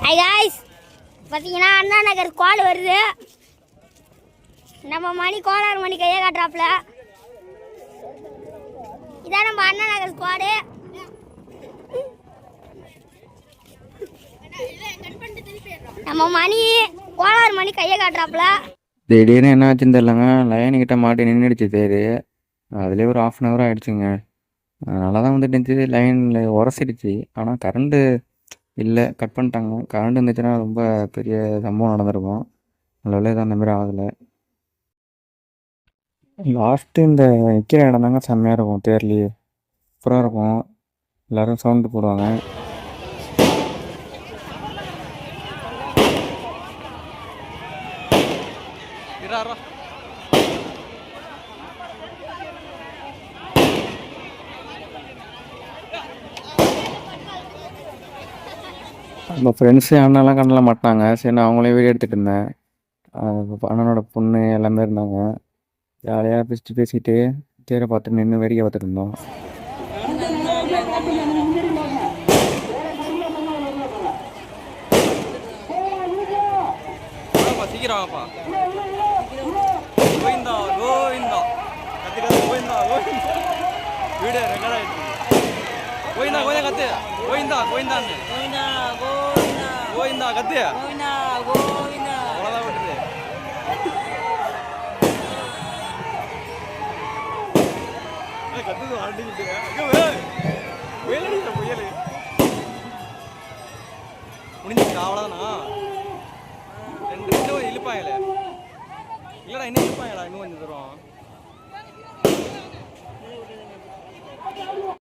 Hi guys, பார்த்தீங்கன்னா Anna Nagar squad வருது. நம்ம மணி கோளாறு மணி கையை காட்டுறாப்புல. இதான் நம்ம அண்ணா நகர் ஸ்குவாடு. நம்ம மணி கோளாறு மணி கையை காட்டுறாப்புல. திடீர்னு என்ன ஆச்சுன்னு தெரியலங்க, லைனுக்கிட்ட மாட்டி நின்றுடுச்சு தேர். அதுலேயே ஒரு 1/2 hour ஆகிடுச்சுங்க. நல்லா தான் வந்துட்டு இருந்துச்சு, லைனில் உரசிடுச்சு. ஆனால் கரண்ட்டு இல்லை, கட் பண்ணிட்டாங்க. கரண்ட் இருந்துச்சுன்னா ரொம்ப பெரிய சம்பவம் நடந்திருக்கும். நல்ல தான் அந்த மாதிரி ஆகலை. லாஸ்ட்டு இந்த நிற்கிற இடம் தாங்க செம்மையாக இருக்கும். தேர்லேயே சூப்பராக இருக்கும். எல்லோரும் சவுண்டு போடுவாங்க. நம்ம ஃப்ரெண்ட்ஸு அண்ணெல்லாம் கண்ணில் மாட்டினாங்க. சரி, நான் அவங்களே வீடியோ எடுத்துகிட்டு இருந்தேன். அண்ணனோட பொண்ணு எல்லாமே இருந்தாங்க. ஜாலியாக பேசிட்டு தேரை பார்த்துட்டு நின்று வேடிக்கை பார்த்துட்டு இருந்தோம். சீக்கிரமாப்பா. கோவிந்தா கோவிந்தா கத்து கோவிந்தா கோவிந்தா. வீடியோ ரெக்கார்ட் ஆயிடுச்சு. கோவிந்தா கோவிந்தா கத்து. கோவிந்தா கோவிந்தான்னு கோவிந்தா கோவிந்தா கோவிந்தா கத்து. கோவிந்தா கோவிந்தா அவ்வளோதான் விட்டுது. கத்துது ஆண்டிக்கிட்டு புயல் புயல் முடிஞ்சிருக்கா? அவ்வளோதானா? ரெண்டு இழுப்பாங்களே. இல்லைடா, இன்னும் இழுப்பாங்களா? இன்னும் கொஞ்சம் தூரம்